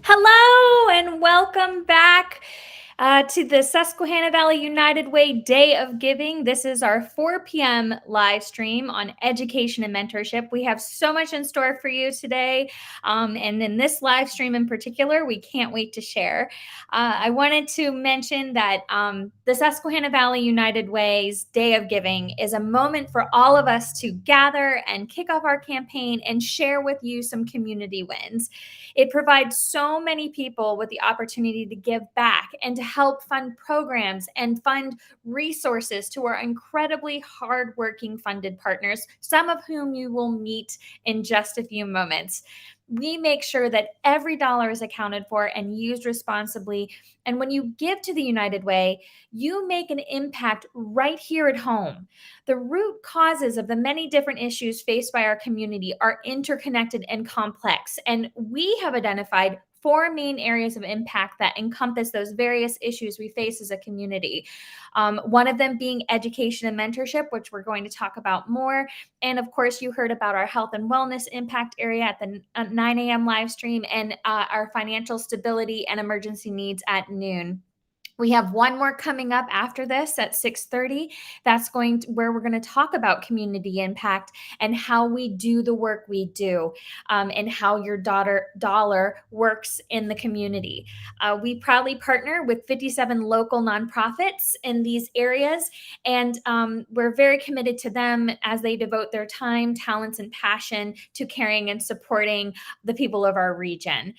Hello and welcome back to the Susquehanna Valley United Way Day of Giving. This is our 4 p.m. live stream on education and mentorship. We have so much in store for you today. And in this live stream in particular, we can't wait to share. I wanted to mention that the Susquehanna Valley United Way's Day of Giving is a moment for all of us to gather and kick off our campaign and share with you some community wins. It provides so many people with the opportunity to give back and to help fund programs and fund resources to our incredibly hardworking funded partners, some of whom you will meet in just a few moments. We make sure that every dollar is accounted for and used responsibly. And when you give to the United Way, you make an impact right here at home. The root causes of the many different issues faced by our community are interconnected and complex. And we have identified 4 main areas of impact that encompass those various issues we face as a community. One of them being education and mentorship, which we're going to talk about more. And of course, you heard about our health and wellness impact area at the 9 a.m. live stream and our financial stability and emergency needs at noon. We have one more coming up after this at 6:30. That's where we're going to talk about community impact and how we do the work we do, and how your dollar works in the community. We proudly partner with 57 local nonprofits in these areas, and we're very committed to them as they devote their time, talents, and passion to caring and supporting the people of our region.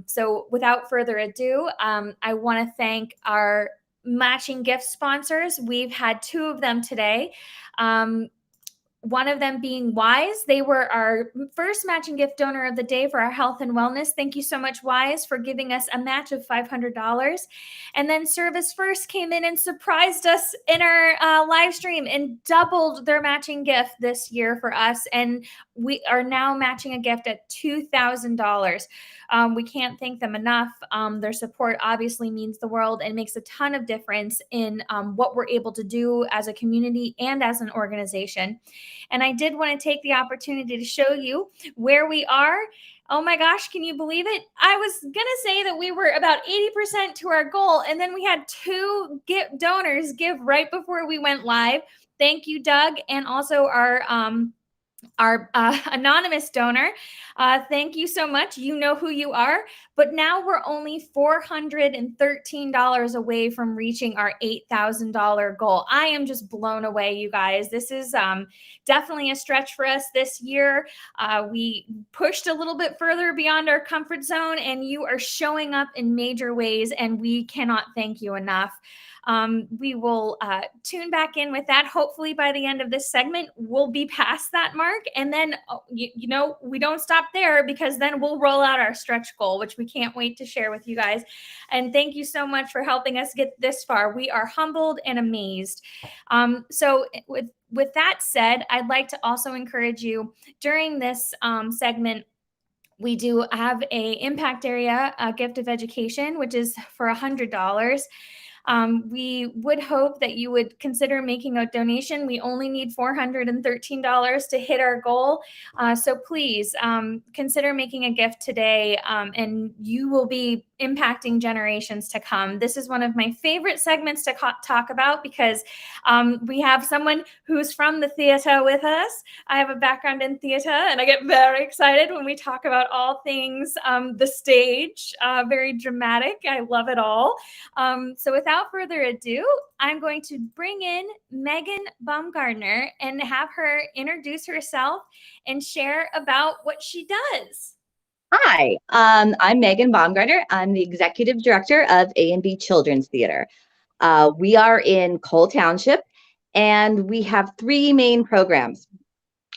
So without further ado, I want to thank our matching gift sponsors. We've had 2 of them today. One of them being Wise. They were our first matching gift donor of the day for our health and wellness. Thank you so much, Wise, for giving us a match of $500. And then Service First came in and surprised us in our live stream and doubled their matching gift this year for us. And we are now matching a gift at $2,000. We can't thank them enough. Their support obviously means the world and makes a ton of difference in what we're able to do as a community and as an organization. And I did want to take the opportunity to show you where we are. Oh my gosh, can you believe it? I was going to say that we were about 80% to our goal, and then we had 2 donors give right before we went live. Thank you, Doug, and also our anonymous donor. Thank you so much. You know who you are. But now we're only $413 away from reaching our $8,000 goal. I am just blown away, you guys. This is definitely a stretch for us this year. We pushed a little bit further beyond our comfort zone, and you are showing up in major ways, and we cannot thank you enough. We will tune back in with that. Hopefully by the end of this segment, we'll be past that mark. And then, we don't stop there, because then we'll roll out our stretch goal, which we can't wait to share with you guys. And thank you so much for helping us get this far. We are humbled and amazed. So with that said, I'd like to also encourage you during this segment. We do have a impact area, a gift of education, which is for $100. We would hope that you would consider making a donation. We only need $413 to hit our goal. So please consider making a gift today, and you will be impacting generations to come. This is one of my favorite segments to talk about, because we have someone who's from the theater with us. I have a background in theater, and I get very excited when we talk about all things the stage, very dramatic. I love it all. So without further ado, I'm going to bring in Megan Baumgartner and have her introduce herself and share about what she does. Hi, I'm Megan Baumgartner. I'm the Executive Director of A&B Children's Theater. We are in Cole Township, and we have 3 main programs.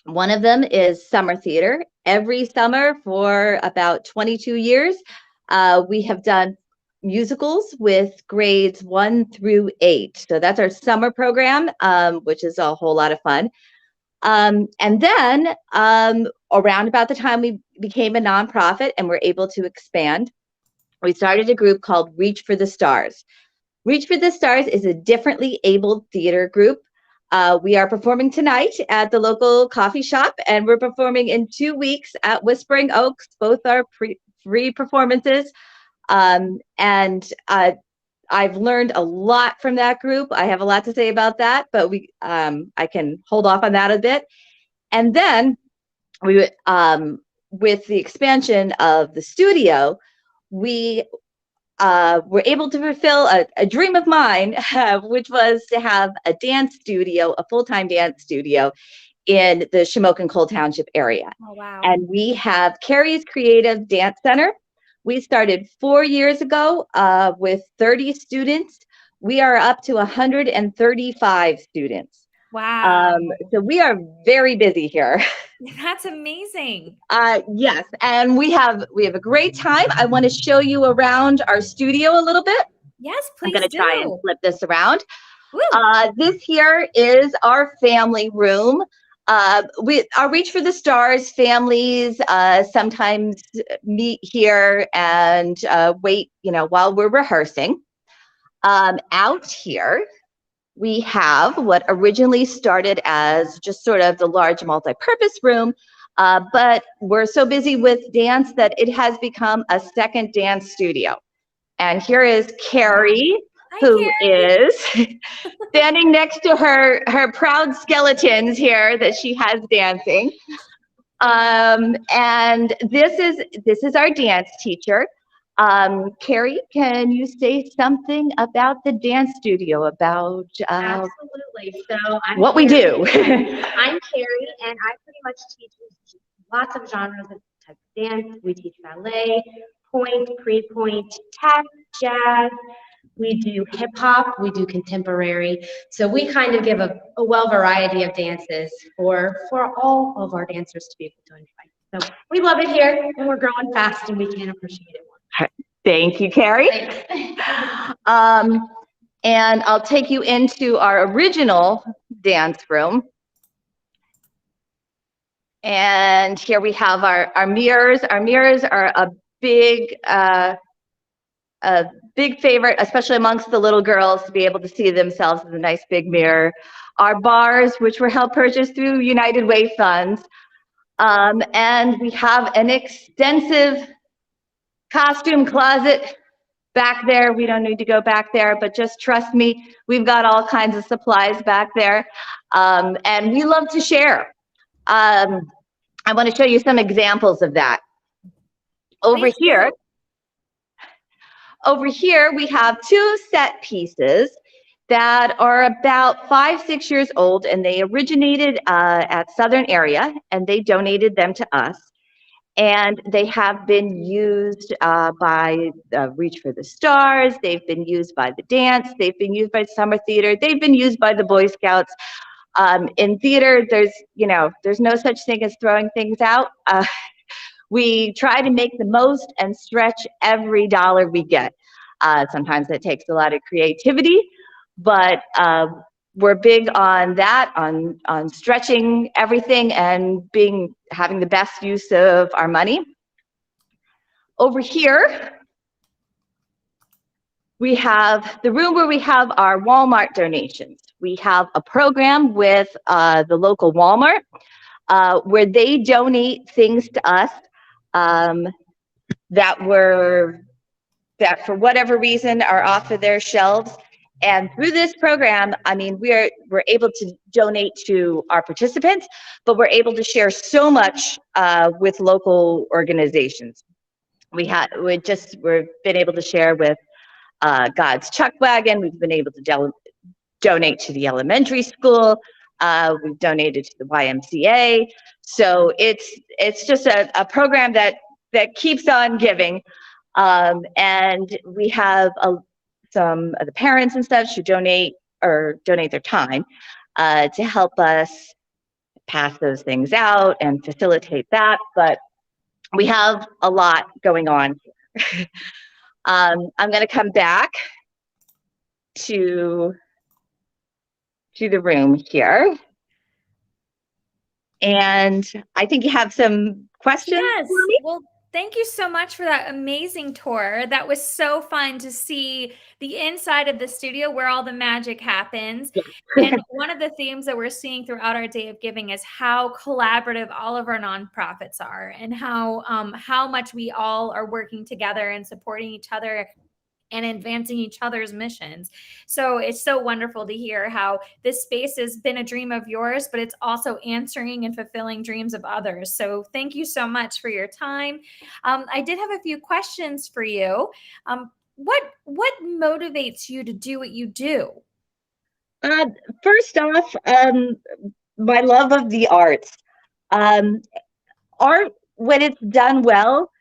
One of them is summer theater. Every summer for about 22 years, we have done musicals with grades 1 through 8. So that's our summer program, which is a whole lot of fun. And then around about the time we became a nonprofit and were able to expand, we started a group called Reach for the Stars. Reach for the Stars is a differently abled theater group. We are performing tonight at the local coffee shop, and we're performing in 2 weeks at Whispering Oaks. Both are 3 performances. And I've learned a lot from that group. I have a lot to say about that, but I can hold off on that a bit. And then we, with the expansion of the studio, we were able to fulfill a dream of mine, which was to have a dance studio, a full-time dance studio in the Shamokin Cole Township area. Oh, wow. And we have Carrie's Creative Dance Center. We started 4 years ago with 30 students. We are up to 135 students. Wow. So we are very busy here. That's amazing. Yes, and we have a great time. I want to show you around our studio a little bit. Yes, I'm please going to try and do. flip this around. Woo. This here is our family room. Our Reach for the Stars families sometimes meet here and wait, while we're rehearsing. Out here, we have what originally started as just sort of the large multi-purpose room, but we're so busy with dance that it has become a second dance studio. And here is Carrie, Hi, who Carrie. is standing next to her proud skeletons here that she has dancing. And this is our dance teacher. Carrie, can you say something about the dance studio, about Absolutely. So what we do? I'm Carrie, and I pretty much teach lots of genres of type of dance. We teach ballet, point, pre-point, tap, jazz. We do hip hop. We do contemporary. So we kind of give a well variety of dances for all of our dancers to be able to enjoy. So we love it here, and we're growing fast, and we can't appreciate it more. Thank you, Carrie. And I'll take you into our original dance room. And here we have our mirrors. Our mirrors are a big favorite, especially amongst the little girls, to be able to see themselves in a nice big mirror. Our bars, which were helped purchase through United Way funds. And we have an extensive costume closet back there. We don't need to go back there, but just trust me, we've got all kinds of supplies back there. And we love to share. I want to show you some examples of that. Over here, we have 2 set pieces that are about 5, 6 years old, and they originated at Southern Area, and they donated them to us. And they have been used by Reach for the Stars. They've been used by the dance. They've been used by summer theater. They've been used by the Boy Scouts. In theater, there's no such thing as throwing things out. We try to make the most and stretch every dollar we get. Sometimes it takes a lot of creativity, but we're big on that, on stretching everything and having the best use of our money. Over here, we have the room where we have our Walmart donations. We have a program with the local Walmart where they donate things to us that for whatever reason are off of their shelves. And through this program, I mean, we're able to donate to our participants, but we're able to share so much with local organizations. We've been able to share with God's Chuck Wagon. We've been able to donate to the elementary school. We've donated to the YMCA. So it's just a program that keeps on giving. And we have some of the parents and stuff who donate their time to help us pass those things out and facilitate that. But we have a lot going on here. I'm going to come back to the room here. And I think you have some questions Yes. for me? Well, Thank you so much for that amazing tour. That was so fun to see the inside of the studio where all the magic happens. And one of the themes that we're seeing throughout our Day of Giving is how collaborative all of our nonprofits are, and how much we all are working together and supporting each other and advancing each other's missions. So it's so wonderful to hear how this space has been a dream of yours, but it's also answering and fulfilling dreams of others. So thank you so much for your time. I did have a few questions for you. What motivates you to do what you do? First off, my love of the arts. Um, Art, when it's done well,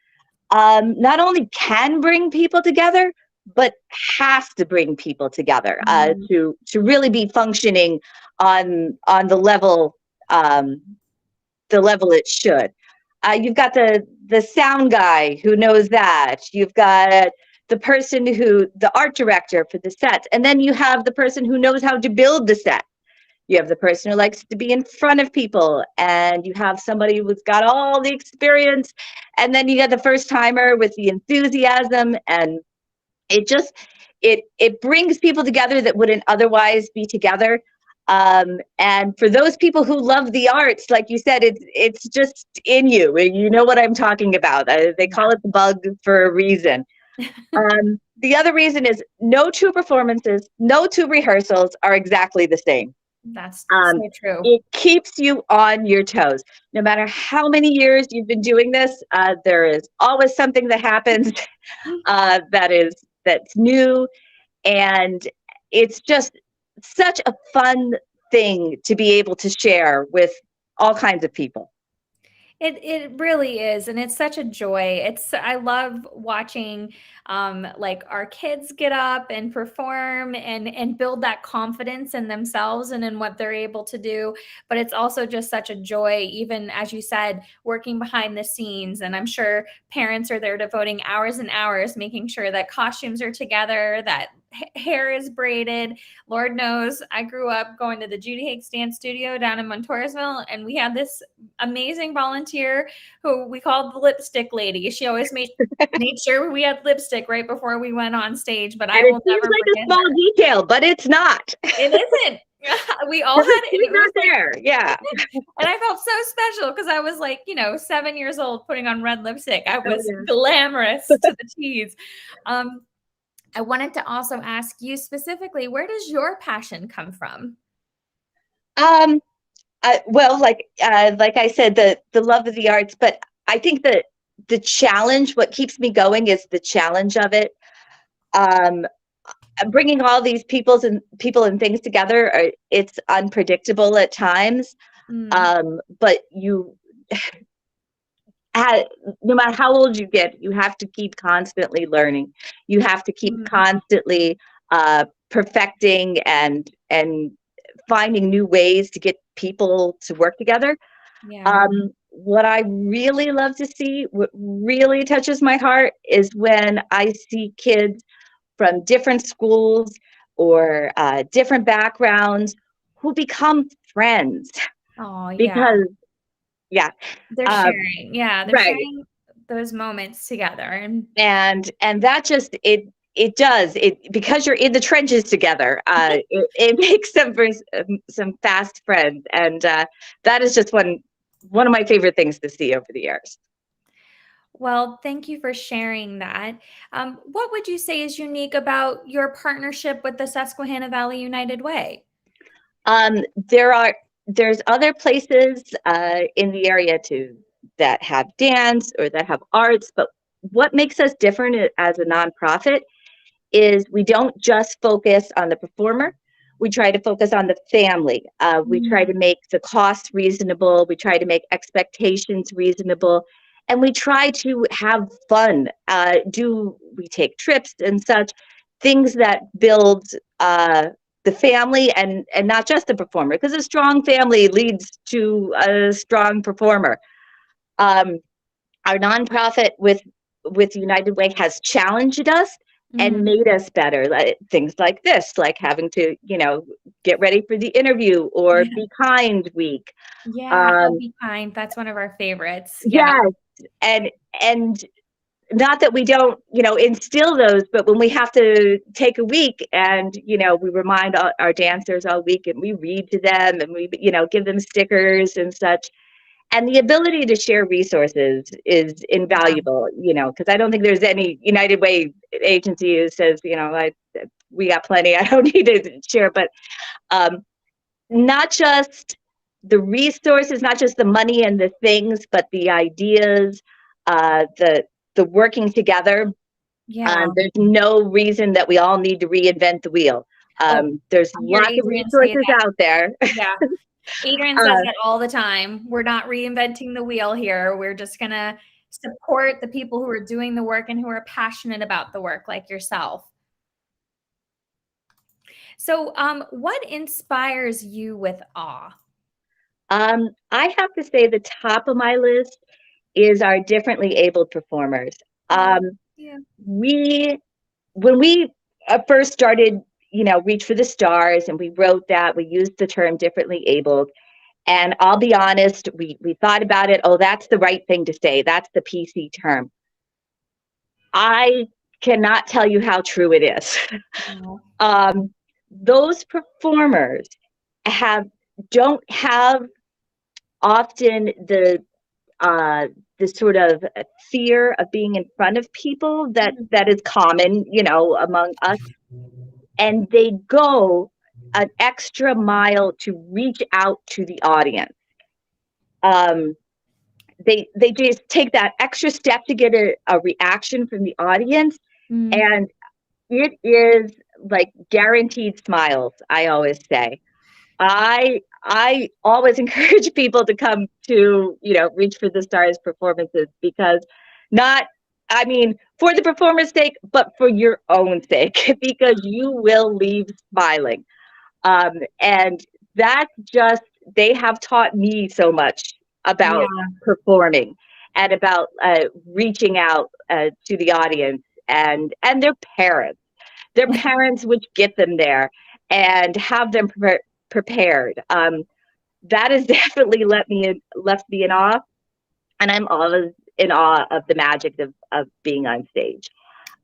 not only can bring people together, but has to bring people together to really be functioning on the level it should. You've got the sound guy who knows that. You've got the art director for the sets, and then you have the person who knows how to build the set. You have the person who likes to be in front of people, and you have somebody who's got all the experience, and then you got the first timer with the enthusiasm, and it brings people together that wouldn't otherwise be together. And for those people who love the arts, like you said, it's just in you. You know what I'm talking about. They call it the bug for a reason. The other reason is no two performances, no two rehearsals are exactly the same. That's so true. It keeps you on your toes. No matter how many years you've been doing this, there is always something that happens that's new, and it's just such a fun thing to be able to share with all kinds of people. It really is, and it's such a joy. I love watching like our kids get up and perform and build that confidence in themselves and in what they're able to do. But it's also just such a joy, even as you said, working behind the scenes. And I'm sure parents are there devoting hours and hours making sure that costumes are together, that hair is braided. Lord knows I grew up going to the Judy Higgs Dance Studio down in Montoursville, and we had this amazing volunteer who we called the lipstick lady. She always made sure we had lipstick right before we went on stage, but I will never forget a small detail, but it's not. It isn't. We all had it. It was there. Yeah. And I felt so special because I was like, 7 years old putting on red lipstick. I was glamorous to the T's. I wanted to also ask you specifically, where does your passion come from? Well, like I said, the love of the arts, but I think that the challenge, what keeps me going is the challenge of it. Bringing all these people and things together, it's unpredictable at times. But no matter how old you get, you have to keep constantly learning. You have to keep constantly perfecting and finding new ways to get people to work together. Yeah. What I really love to see, what really touches my heart, is when I see kids from different schools or different backgrounds who become friends. Oh, yeah. Because they're sharing. They're sharing those moments together, and that just it does because you're in the trenches together. It makes them for some fast friends, and that is just one of my favorite things to see over the years. Well, thank you for sharing that. What would you say is unique about your partnership with the Susquehanna Valley United Way? There's other places in the area that have dance or that have arts, but what makes us different as a nonprofit is we don't just focus on the performer. We try to focus on the family. We try to make the costs reasonable. We try to make expectations reasonable. And we try to have fun. We take trips and such, things that build the family and not just the performer, because a strong family leads to a strong performer. Our nonprofit with United Way has challenged us and made us better. Things like this, like having to, get ready for the interview or Be Kind week. Yeah, Be Kind. That's one of our favorites. Yeah. and not that we don't, instill those, but when we have to take a week and, we remind our dancers all week and we read to them and we, give them stickers and such. And the ability to share resources is invaluable, because I don't think there's any United Way agency who says, we got plenty, I don't need to share, but not just the resources, not just the money and the things, but the ideas, the working together. Yeah. There's no reason that we all need to reinvent the wheel. There's lots of resources out there. Yeah. Adrian says that all the time. We're not reinventing the wheel here. We're just going to support the people who are doing the work and who are passionate about the work, like yourself. So what inspires you with awe? I have to say the top of my list is our differently abled performers. Yeah. When we first started, Reach for the Stars, and we wrote that, we used the term differently abled. And I'll be honest, we thought about it. Oh, that's the right thing to say. That's the PC term. I cannot tell you how true it is. Those performers don't have often the sort of fear of being in front of people that is common, among us. And they go an extra mile to reach out to the audience. They just take that extra step to get a reaction from the audience. And it is like guaranteed smiles, I always say. I always encourage people to come to, Reach for the Stars performances, because for the performer's sake, but for your own sake, because you will leave smiling. And they have taught me so much about performing and about reaching out to the audience and their parents, which get them there and have them prepared. That has definitely left me in awe, and I'm always in awe of the magic of being on stage,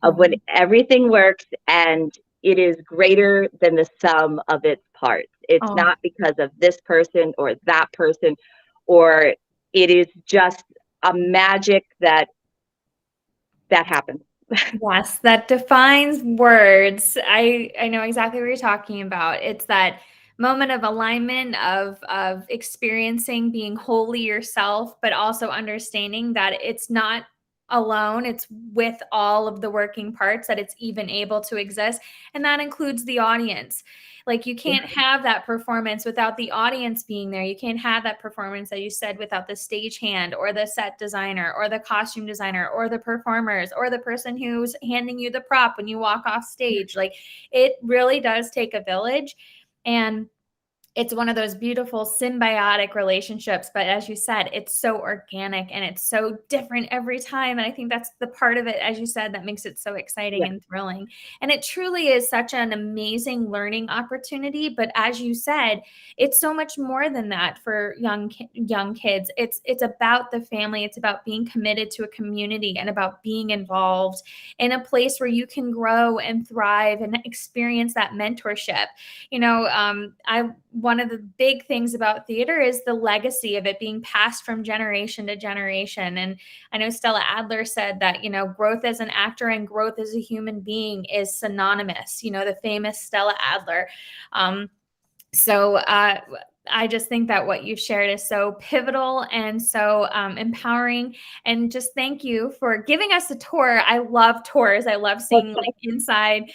of when everything works and it is greater than the sum of its parts. It's not because of this person or that person, or it is just a magic that happens. Yes, that defines words. I know exactly what you're talking about. It's that moment of alignment of experiencing being wholly yourself, but also understanding that it's not alone. It's with all of the working parts that it's even able to exist. And that includes the audience. Like, you can't have that performance without the audience being there. You can't have that performance, that you said, without the stagehand or the set designer or the costume designer or the performers or the person who's handing you the prop when you walk off stage. Like, it really does take a village. And it's one of those beautiful symbiotic relationships. But as you said, it's so organic and it's so different every time. And I think that's the part of it, as you said, that makes it so exciting and thrilling. And it truly is such an amazing learning opportunity. But as you said, it's so much more than that for young kids. It's about the family. It's about being committed to a community and about being involved in a place where you can grow and thrive and experience that mentorship. One of the big things about theater is the legacy of it being passed from generation to generation. And I know Stella Adler said that, growth as an actor and growth as a human being is synonymous, the famous Stella Adler. I just think that what you've shared is so pivotal and so empowering. And just thank you for giving us a tour. I love tours. I love seeing inside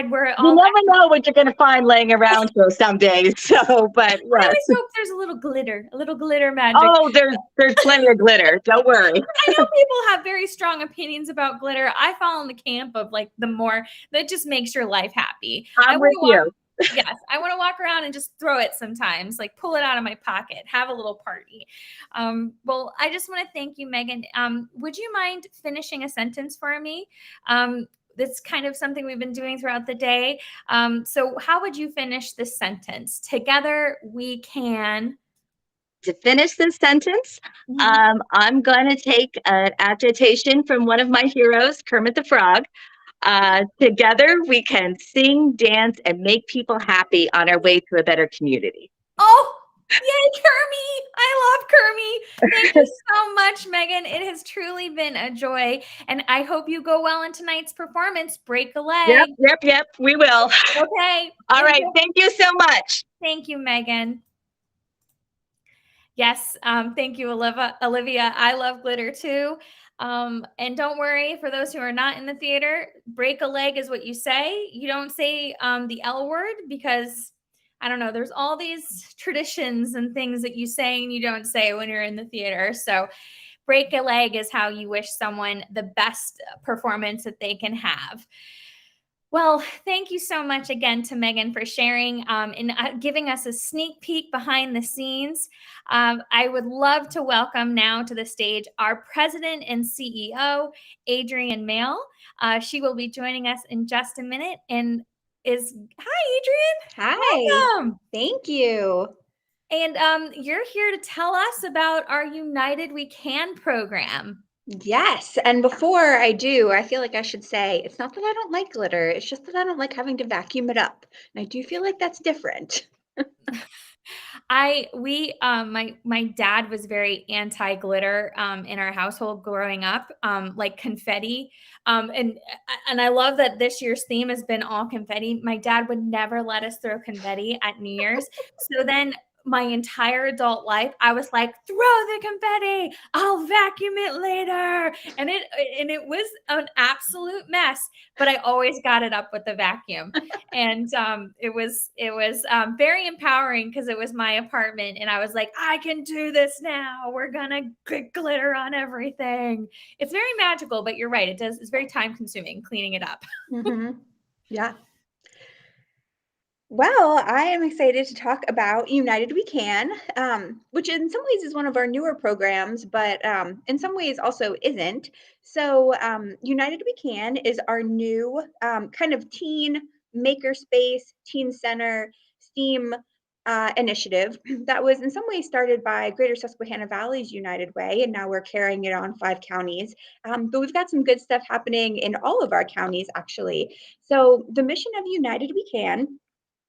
where it all. You never know what you're going to find laying around some days. So, but I always hope there's a little glitter magic. Oh, there's plenty of glitter. Don't worry. I know people have very strong opinions about glitter. I fall in the camp of the more that just makes your life happy. I'm with you. Yes, I want to walk around and just throw it sometimes, pull it out of my pocket, have a little party. Well, I just want to thank you, Megan. Would you mind finishing a sentence for me? That's kind of something we've been doing throughout the day. So how would you finish this sentence? Together we can. to finish this sentence, I'm going to take an adaptation from one of my heroes, Kermit the Frog. Together, we can sing, dance, and make people happy on our way to a better community. Oh, yay, Kermie! I love Kermie. Thank you so much, Megan. It has truly been a joy, and I hope you go well in tonight's performance. Break a leg. Yep. We will. Okay. All right. Thank you so much. Thank you, Megan. Yes, thank you, Olivia. I love glitter too. And don't worry, for those who are not in the theater, break a leg is what you say. You don't say the L word because, I don't know, there's all these traditions and things that you say and you don't say when you're in the theater. So break a leg is how you wish someone the best performance that they can have. Well, thank you so much again to Megan for sharing and giving us a sneak peek behind the scenes. I would love to welcome now to the stage our president and CEO, Adrienne Mail. She will be joining us in just a minute. And hi, Adrienne. Hi. Welcome. Thank you. And you're here to tell us about our United We Can program. Yes. And before I do, I feel like I should say it's not that I don't like glitter. It's just that I don't like having to vacuum it up. And I do feel like that's different. My dad was very anti-glitter in our household growing up, like confetti. And I love that this year's theme has been all confetti. My dad would never let us throw confetti at New Year's. So then my entire adult life, I was like, throw the confetti, I'll vacuum it later. And it was an absolute mess, but I always got it up with the vacuum. And it was very empowering because it was my apartment and I was like, I can do this now. We're gonna get glitter on everything. It's very magical, but you're right. It's very time consuming cleaning it up. Mm-hmm. Yeah. Well, I am excited to talk about United We Can, which in some ways is one of our newer programs, but in some ways also isn't. So United We Can is our new kind of teen makerspace, teen center, STEAM initiative that was in some ways started by Greater Susquehanna Valley's United Way, and now we're carrying it on 5 counties. But we've got some good stuff happening in all of our counties, actually. So the mission of United We Can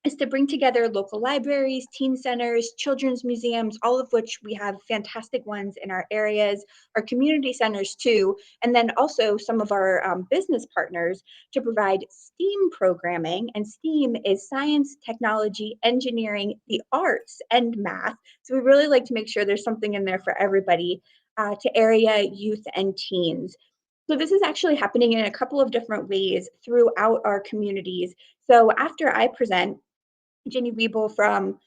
is to bring together local libraries, teen centers, children's museums, all of which we have fantastic ones in our areas, our community centers too, and then also some of our business partners to provide STEAM programming. And STEAM is science, technology, engineering, the arts, and math. So we really like to make sure there's something in there for everybody to area youth and teens. So this is actually happening in a couple of different ways throughout our communities. So after I present, Ginny Weibel from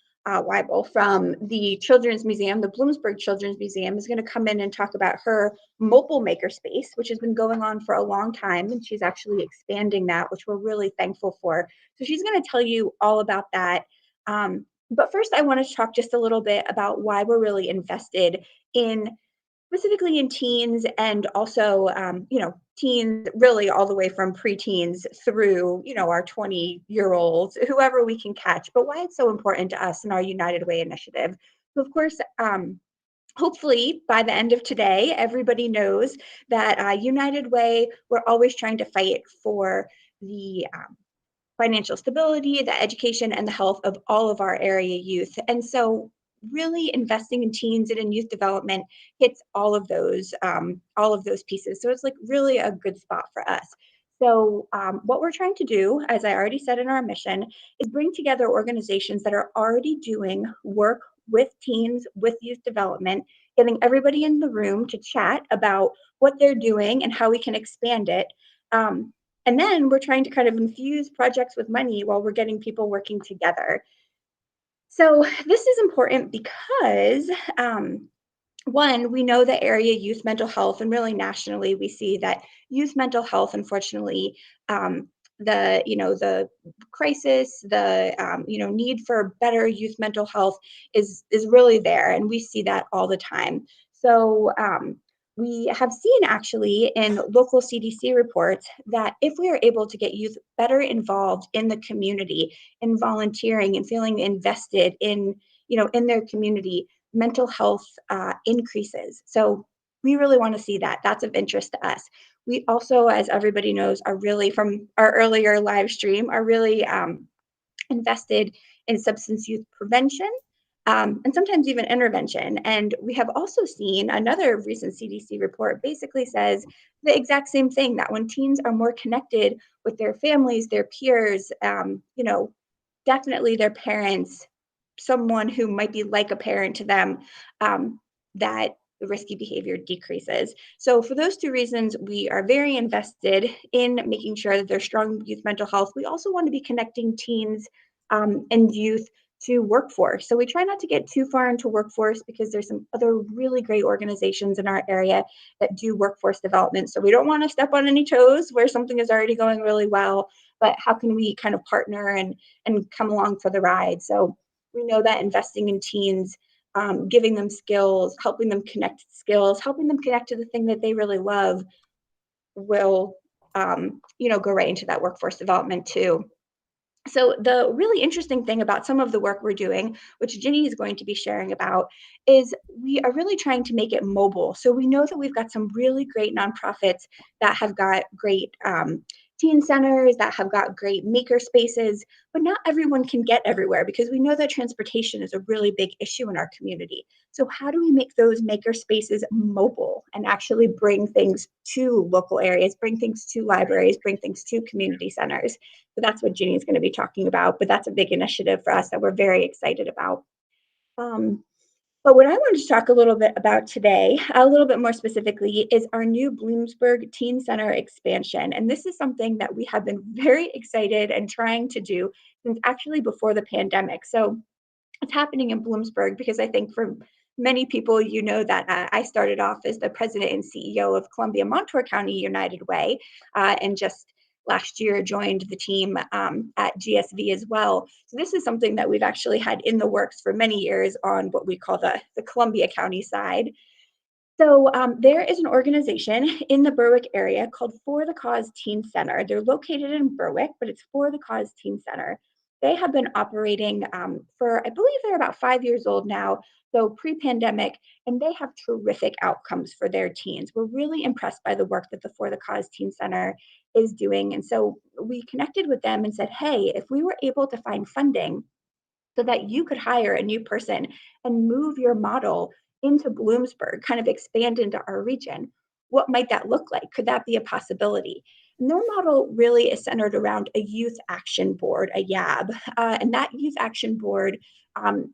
the Children's Museum, the Bloomsburg Children's Museum, is going to come in and talk about her mobile makerspace, which has been going on for a long time, and she's actually expanding that, which we're really thankful for. So she's going to tell you all about that. But first, I want to talk just a little bit about why we're really invested in specifically in teens and also, teens really all the way from preteens through, our 20-year-olds, whoever we can catch, but why it's so important to us in our United Way initiative. So of course, hopefully by the end of today, everybody knows that United Way, we're always trying to fight for the financial stability, the education, and the health of all of our area youth. And so really investing in teens and in youth development hits all of those pieces. So it's like really a good spot for us. So what we're trying to do, as I already said in our mission, is bring together organizations that are already doing work with teens, with youth development, getting everybody in the room to chat about what they're doing and how we can expand it. And then we're trying to kind of infuse projects with money while we're getting people working together. So this is important because one, we know that area youth mental health, and really nationally, we see that youth mental health, unfortunately, the crisis, the need for better youth mental health is really there, and we see that all the time. So we have seen actually in local CDC reports that if we are able to get youth better involved in the community, in volunteering and feeling invested in in their community, mental health increases. So we really want to see that. That's of interest to us. We also, as everybody knows, are really, from our earlier live stream, are really invested in substance use prevention, and sometimes even intervention. And we have also seen another recent CDC report basically says the exact same thing, that when teens are more connected with their families, their peers, definitely their parents, someone who might be like a parent to them, that the risky behavior decreases. So for those two reasons, we are very invested in making sure that there's strong youth mental health. We also want to be connecting teens and youth to workforce. So we try not to get too far into workforce because there's some other really great organizations in our area that do workforce development. So we don't want to step on any toes where something is already going really well, but how can we kind of partner and come along for the ride? So we know that investing in teens, giving them skills, helping them connect skills, helping them connect to the thing that they really love will, go right into that workforce development too. So the really interesting thing about some of the work we're doing, which Ginny is going to be sharing about, is we are really trying to make it mobile. So we know that we've got some really great nonprofits that have got great teen centers, that have got great maker spaces, but not everyone can get everywhere because we know that transportation is a really big issue in our community. So how do we make those maker spaces mobile and actually bring things to local areas, bring things to libraries, bring things to community centers? So that's what Ginny is going to be talking about, but that's a big initiative for us that we're very excited about. But what I wanted to talk a little bit about today, a little bit more specifically, is our new Bloomsburg Teen Center expansion. And this is something that we have been very excited and trying to do since actually before the pandemic. So it's happening in Bloomsburg because I think for many people, that I started off as the president and CEO of Columbia Montour County United Way, and just last year joined the team at GSV as well. So this is something that we've actually had in the works for many years on what we call the Columbia County side. So there is an organization in the Berwick area called For the Cause Teen Center. They're located in Berwick, but it's For the Cause Teen Center. They have been operating for, I believe they're about 5 years old now, so pre-pandemic, and they have terrific outcomes for their teens. We're really impressed by the work that the For the Cause Teen Center is doing. And so we connected with them and said, hey, if we were able to find funding so that you could hire a new person and move your model into Bloomsburg, kind of expand into our region, what might that look like? Could that be a possibility? And their model really is centered around a youth action board, a YAB. And that youth action board,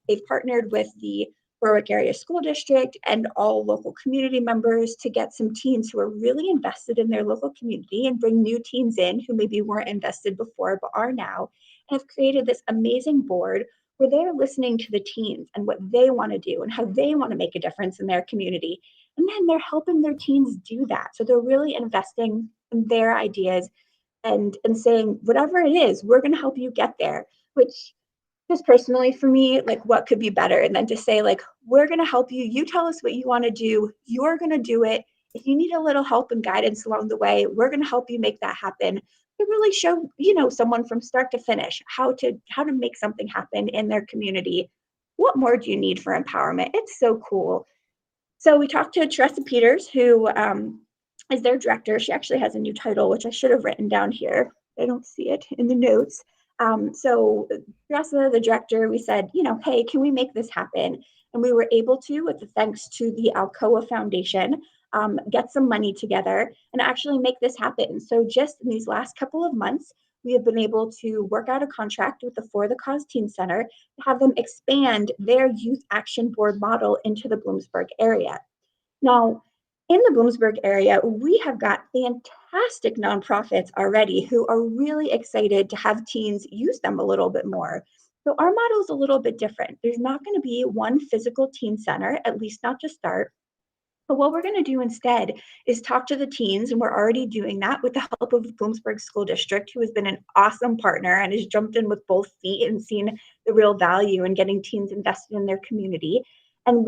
they've partnered with the Berwick Area School District and all local community members to get some teens who are really invested in their local community and bring new teens in who maybe weren't invested before but are now, and have created this amazing board where they're listening to the teens and what they want to do and how they want to make a difference in their community. And then they're helping their teens do that. So they're really investing in their ideas and saying, whatever it is, we're going to help you get there, which just personally for me, like what could be better than to say, like, we're going to help you. You tell us what you want to do. You're going to do it. If you need a little help and guidance along the way, we're going to help you make that happen. To really show, someone from start to finish how to make something happen in their community. What more do you need for empowerment? It's so cool. So we talked to Teresa Peters, who is their director. She actually has a new title, which I should have written down here. I don't see it in the notes. So Teresa, the director, we said, hey, can we make this happen? And we were able to, with the thanks to the Alcoa Foundation, get some money together and actually make this happen. So just in these last couple of months, we have been able to work out a contract with the For the Cause Teen Center to have them expand their youth action board model into the Bloomsburg area. Now, in the Bloomsburg area, we have got fantastic nonprofits already who are really excited to have teens use them a little bit more. So our model is a little bit different. There's not going to be one physical teen center, at least not to start. But what we're going to do instead is talk to the teens, and we're already doing that with the help of the Bloomsburg School District, who has been an awesome partner and has jumped in with both feet and seen the real value in getting teens invested in their community. And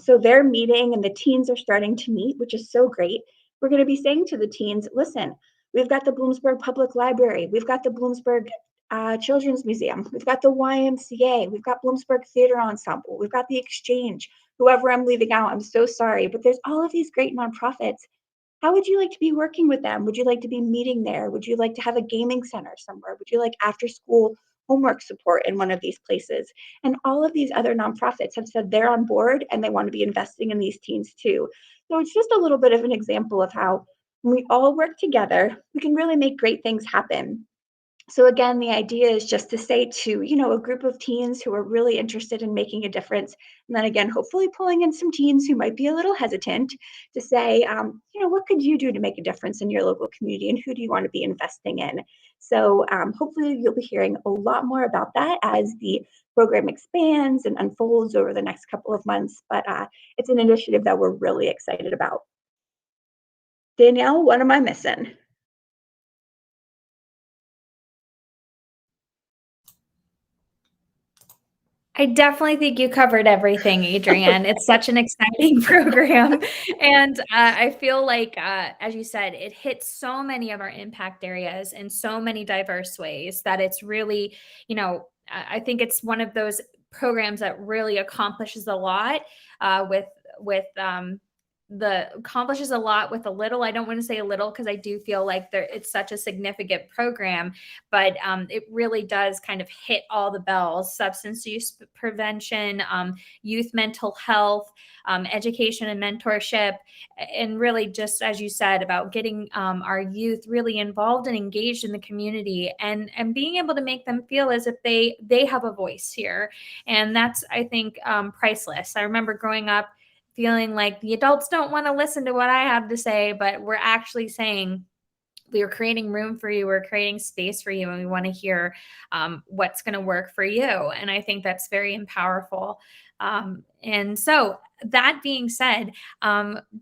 so they're meeting and the teens are starting to meet, which is so great. We're going to be saying to the teens, listen, we've got the Bloomsburg Public Library, we've got the Bloomsburg Children's Museum. We've got the YMCA. We've got Bloomsburg Theater Ensemble. We've got the Exchange. Whoever I'm leaving out, I'm so sorry. But there's all of these great nonprofits. How would you like to be working with them? Would you like to be meeting there? Would you like to have a gaming center somewhere? Would you like after school homework support in one of these places? And all of these other nonprofits have said they're on board and they want to be investing in these teens too. So it's just a little bit of an example of how when we all work together, we can really make great things happen. So again, the idea is just to say to, a group of teens who are really interested in making a difference, and then again, hopefully pulling in some teens who might be a little hesitant to say, what could you do to make a difference in your local community and who do you want to be investing in? So hopefully you'll be hearing a lot more about that as the program expands and unfolds over the next couple of months, but it's an initiative that we're really excited about. Danielle, what am I missing? I definitely think you covered everything, Adrienne. It's such an exciting program. And I feel like, as you said, it hits so many of our impact areas in so many diverse ways that it's really, I think it's one of those programs that really accomplishes a lot with accomplishes a lot with a little. I don't want to say a little because I do feel like it's such a significant program, but it really does kind of hit all the bells: substance use prevention, youth mental health, education and mentorship, and really just as you said about getting our youth really involved and engaged in the community and being able to make them feel as if they have a voice here. And that's, I think, priceless. I remember growing up feeling like the adults don't want to listen to what I have to say, but we're actually saying, we are creating room for you. We're creating space for you. And we want to hear what's going to work for you. And I think that's very powerful. And so that being said,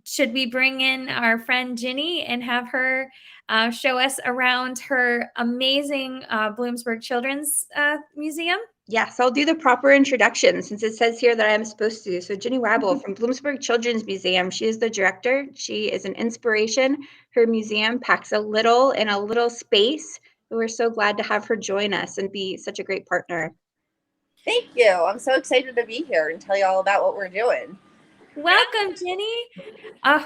should we bring in our friend Ginny and have her show us around her amazing Bloomsburg Children's Museum? Yes, I'll do the proper introduction since it says here that I'm supposed to. So Ginny Wabble from Bloomsburg Children's Museum. She is the director. She is an inspiration. Her museum packs a little in a little space. We're so glad to have her join us and be such a great partner. Thank you. I'm so excited to be here and tell you all about what we're doing. Welcome, Ginny.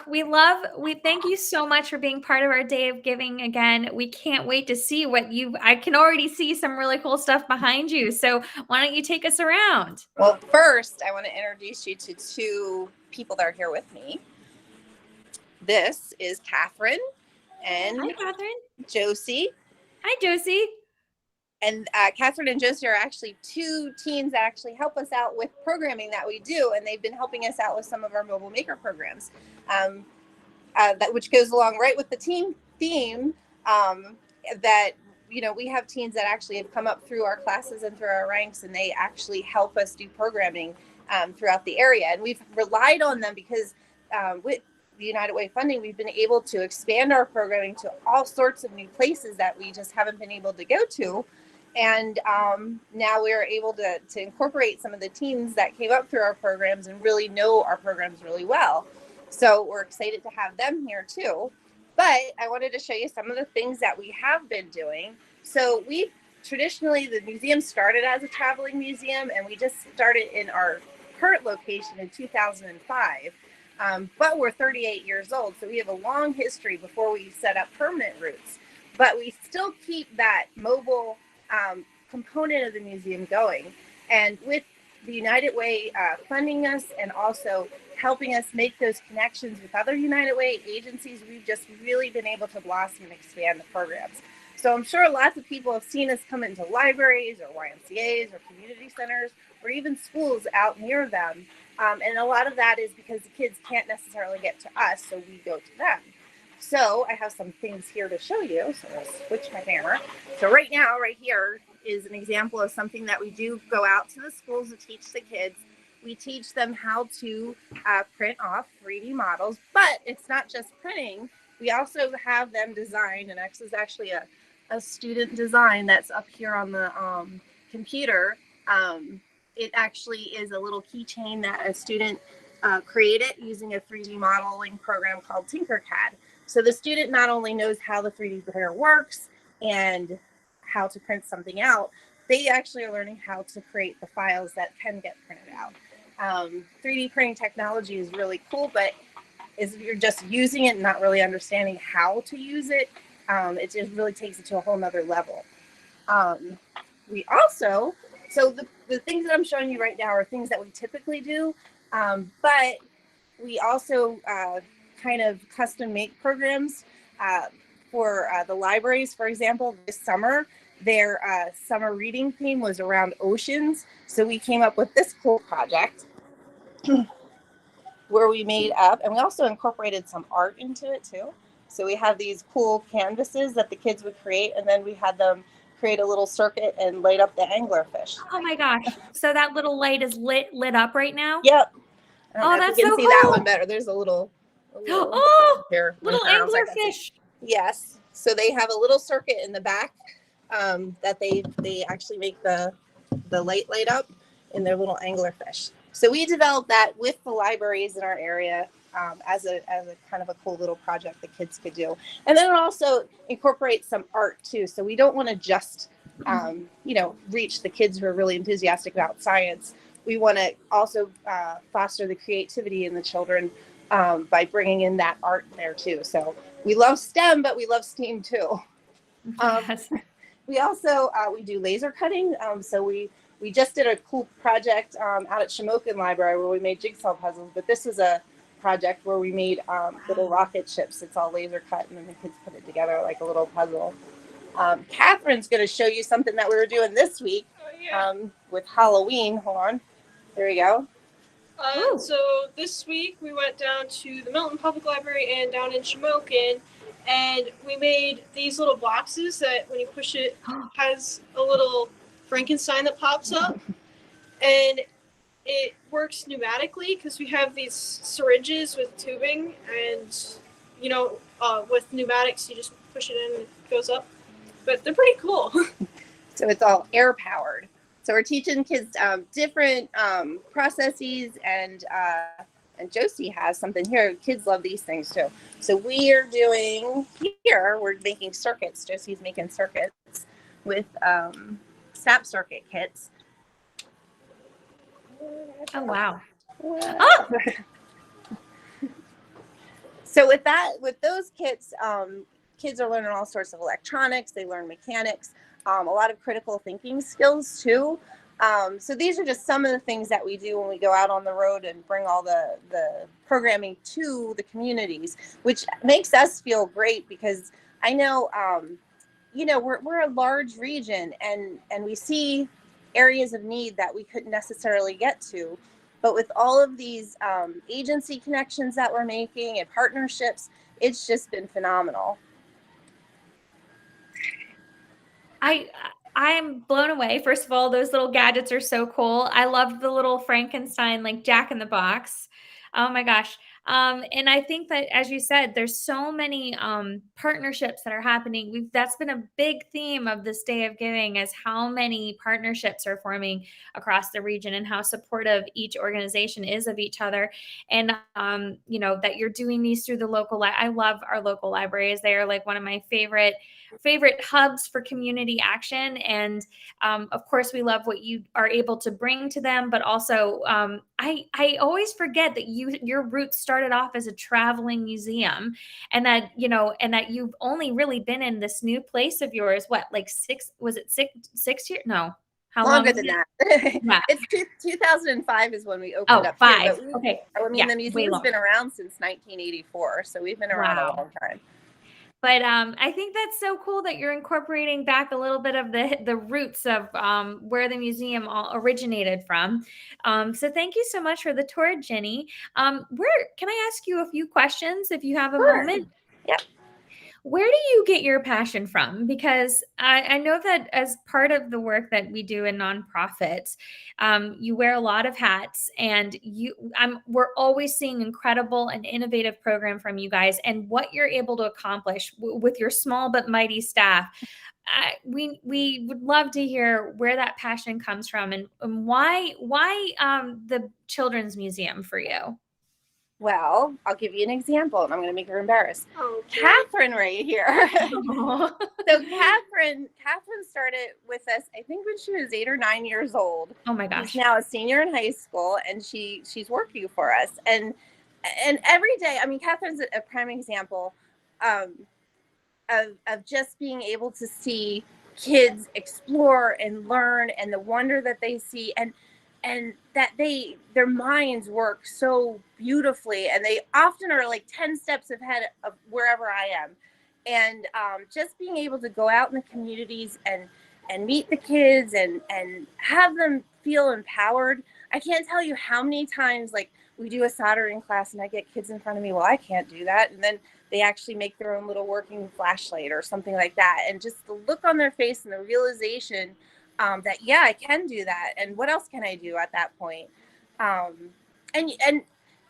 We thank you so much for being part of our Day of Giving again. We can't wait to see I can already see some really cool stuff behind you. So why don't you take us around? Well, first, I want to introduce you to two people that are here with me. This is Catherine and Hi, Catherine. Josie. Hi, Josie. And Catherine and Josie are actually two teens that actually help us out with programming that we do. And they've been helping us out with some of our mobile maker programs, which goes along right with the team theme that, we have teens that actually have come up through our classes and through our ranks, and they actually help us do programming throughout the area. And we've relied on them because with the United Way funding, we've been able to expand our programming to all sorts of new places that we just haven't been able to go to. And now we're able to incorporate some of the teens that came up through our programs and really know our programs really well. So we're excited to have them here too. But I wanted to show you some of the things that we have been doing. So traditionally, the museum started as a traveling museum, and we just started in our current location in 2005. But we're 38 years old, so we have a long history before we set up permanent roots. But we still keep that mobile component of the museum going. And with the United Way funding us and also helping us make those connections with other United Way agencies, we've just really been able to blossom and expand the programs. So I'm sure lots of people have seen us come into libraries or YMCAs or community centers or even schools out near them. And a lot of that is because the kids can't necessarily get to us, so we go to them. So I have some things here to show you. So I'll switch my camera. So right now, right here is an example of something that we do go out to the schools to teach the kids. We teach them how to print off 3D models, but it's not just printing. We also have them design, and this is actually a student design that's up here on the computer. It actually is a little keychain that a student created using a 3D modeling program called Tinkercad. So the student not only knows how the 3D printer works and how to print something out, they actually are learning how to create the files that can get printed out. 3D printing technology is really cool, but if you're just using it and not really understanding how to use it, it just really takes it to a whole nother level. We also, so the things that I'm showing you right now are things that we typically do, but we also kind of custom make programs for the libraries. For example, this summer, their summer reading theme was around oceans. So we came up with this cool project where we made up, and we also incorporated some art into it too. So we have these cool canvases that the kids would create, and then we had them create a little circuit and light up the anglerfish. Oh my gosh. So that little light is lit up right now? Yep. I don't Oh, know if that's you can so see that cool. one better. There's a little Oh, here. little anglerfish. Yes. So they have a little circuit in the back that they actually make the light up in their little anglerfish. So we developed that with the libraries in our area as a kind of a cool little project the kids could do. And then it also incorporates some art too. So we don't want to just reach the kids who are really enthusiastic about science. We want to also foster the creativity in the children by bringing in that art there too. So we love STEM, but we love STEAM too. Yes. We also we do laser cutting. So we just did a cool project out at Shamokin Library where we made jigsaw puzzles. But this was a project where we made little rocket ships. It's all laser cut, and then the kids put it together like a little puzzle. Catherine's going to show you something that we were doing this week with Halloween. Hold on. There we go. So this week we went down to the Milton Public Library and down in Shamokin, and we made these little boxes that when you push it has a little Frankenstein that pops up, and it works pneumatically because we have these syringes with tubing, and with pneumatics you just push it in and it goes up, but they're pretty cool. So it's all air powered. So we're teaching kids different processes, and Josie has something here. Kids love these things too. So we're making circuits. Josie's making circuits with snap circuit kits. Oh, wow. Oh! So with those kits, kids are learning all sorts of electronics. They learn mechanics, a lot of critical thinking skills too. So these are just some of the things that we do when we go out on the road and bring all the programming to the communities, which makes us feel great because I know, we're a large region and we see areas of need that we couldn't necessarily get to. But with all of these agency connections that we're making and partnerships, it's just been phenomenal. I'm blown away. First of all, those little gadgets are so cool. I loved the little Frankenstein, like Jack in the Box. Oh my gosh. And I think that, as you said, there's so many partnerships that are happening. That's been a big theme of this Day of Giving, is how many partnerships are forming across the region and how supportive each organization is of each other. And, that you're doing these through the local. I love our local libraries. They are like one of my favorite hubs for community action. And of course, we love what you are able to bring to them, but also I always forget that your roots started off as a traveling museum, and that you've only really been in this new place of yours, what, like 6 years? No. How Longer long than that. Yeah. It's 2005 is when we opened up 5. here. But Okay. the museum's been around since 1984, so we've been around a long time. But I think that's so cool that you're incorporating back a little bit of the roots of where the museum all originated from. So thank you so much for the tour, Jenny. Where can I ask you a few questions if you have a moment? Yep. Where do you get your passion from? Because I know that as part of the work that we do in nonprofits, you wear a lot of hats, and we're always seeing incredible and innovative program from you guys, and what you're able to accomplish with your small but mighty staff. We would love to hear where that passion comes from, and why the Children's Museum for you. Well, I'll give you an example, and I'm going to make her embarrassed. Okay. Catherine right here. So Catherine started with us, I think when she was 8 or 9 years old. Oh my gosh. She's now a senior in high school, and she's working for us. And every day, I mean, Catherine's a prime example of just being able to see kids explore and learn, and the wonder that they see, and that their minds work so beautifully, and they often are like 10 steps ahead of wherever I am. And just being able to go out in the communities and meet the kids and have them feel empowered. I can't tell you how many times, like, we do a soldering class and I get kids in front of me, well, I can't do that, and then they actually make their own little working flashlight or something like that, and just the look on their face and the realization that, yeah, I can do that, and what else can I do at that point? And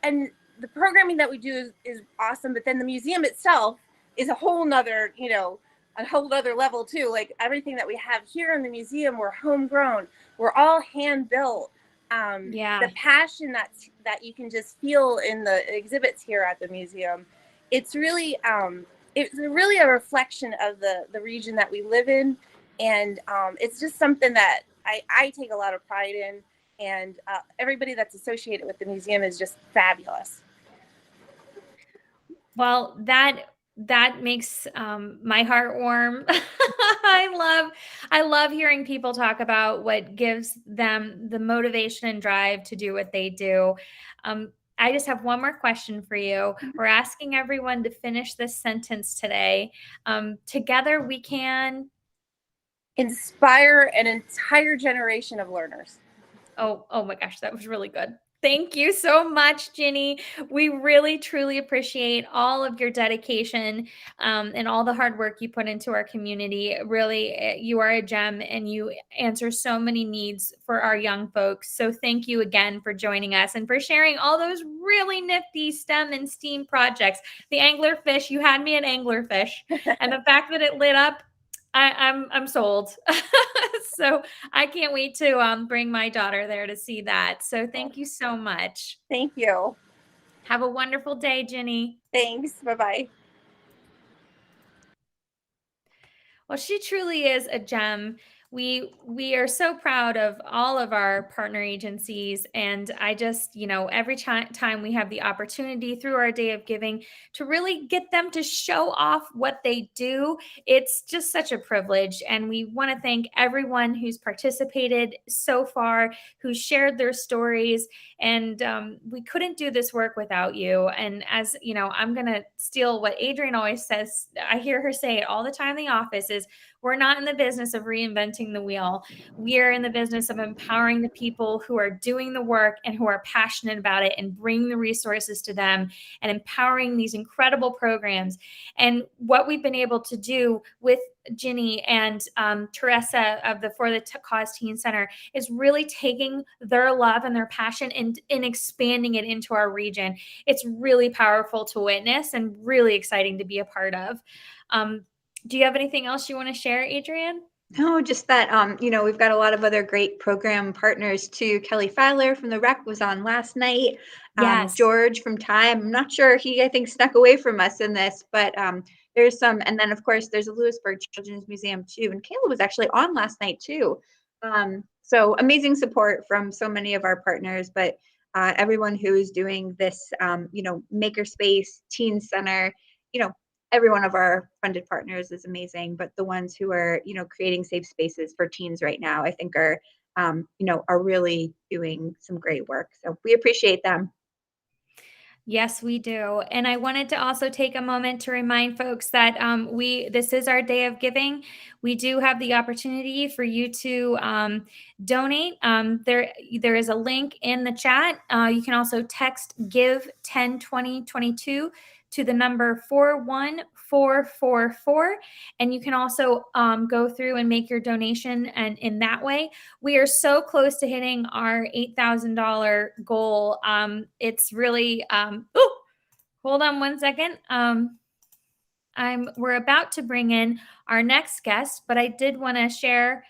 the programming that we do is awesome, but then the museum itself is a whole nother, a whole other level too. Like, everything that we have here in the museum, we're homegrown, we're all hand built. The passion that you can just feel in the exhibits here at the museum, it's really a reflection of the region that we live in, and it's just something that I take a lot of pride in, and everybody that's associated with the museum is just fabulous. Well, that makes my heart warm. I love hearing people talk about what gives them the motivation and drive to do what they do. I just have one more question for you. We're asking everyone to finish this sentence today. Together we can inspire an entire generation of learners. Oh my gosh, that was really good. Thank you so much, Ginny. We really, truly appreciate all of your dedication and all the hard work you put into our community. Really, you are a gem, and you answer so many needs for our young folks. So thank you again for joining us and for sharing all those really nifty STEM and STEAM projects. The anglerfish, you had me at anglerfish. And the fact that it lit up, I'm sold. So I can't wait to bring my daughter there to see that. So thank you so much. Thank you. Have a wonderful day, Ginny. Thanks. Bye-bye. Well, she truly is a gem. We are so proud of all of our partner agencies, and I just, every time we have the opportunity through our Day of Giving to really get them to show off what they do, it's just such a privilege. And we want to thank everyone who's participated so far, who shared their stories, and we couldn't do this work without you. And as you know, I'm going to steal what Adrienne always says. I hear her say it all the time in the office, is we're not in the business of reinventing the wheel. We are in the business of empowering the people who are doing the work and who are passionate about it, and bringing the resources to them and empowering these incredible programs. And what we've been able to do with Ginny and Teresa of the For the Cause Teen Center is really taking their love and their passion and expanding it into our region. It's really powerful to witness and really exciting to be a part of. Do you have anything else you want to share, Adrienne? No, just that, we've got a lot of other great program partners too. Kelly Fowler from the Rec was on last night. Yes. George from Time. I'm not sure, I think, snuck away from us in this, but there's some, and then of course there's a Lewisburg Children's Museum too. And Kayla was actually on last night too. So amazing support from so many of our partners, but everyone who is doing this, Makerspace, Teen Center, every one of our funded partners is amazing, but the ones who are, creating safe spaces for teens right now, I think are really doing some great work. So we appreciate them. Yes, we do. And I wanted to also take a moment to remind folks that this is our Day of Giving. We do have the opportunity for you to donate. There is a link in the chat. You can also text give 10 20 22 to the number 41444, and you can also go through and make your donation. And in that way, we are so close to hitting our $8,000 goal. It's really hold on one second. We're about to bring in our next guest, but I did want to share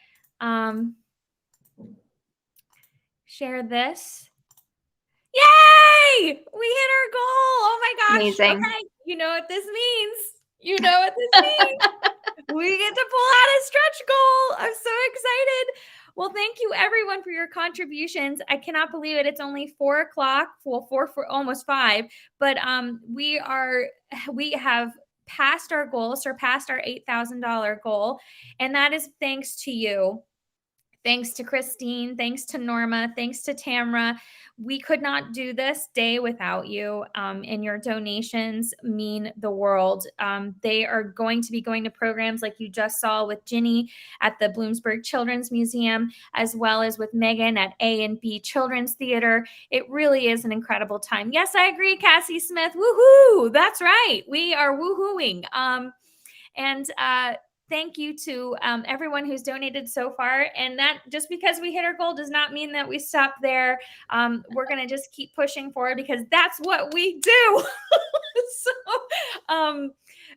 this. Yay! We hit our gosh. Amazing. Okay. You know what this means. You know what this means. We get to pull out a stretch goal. I'm so excited. Well, thank you everyone for your contributions. I cannot believe it. It's only 4:00. Well, for almost 5. But we have passed our goal, surpassed our $8,000 goal. And that is thanks to you. Thanks to Christine. Thanks to Norma. Thanks to Tamra. We could not do this day without you. And your donations mean the world. They are going to be going to programs like you just saw with Ginny at the Bloomsburg Children's Museum, as well as with Megan at A&B Children's Theater. It really is an incredible time. Yes, I agree, Cassie Smith. Woohoo! That's right. We are woohooing. Thank you to everyone who's donated so far. And that just because we hit our goal does not mean that we stop there. We're going to just keep pushing forward because that's what we do.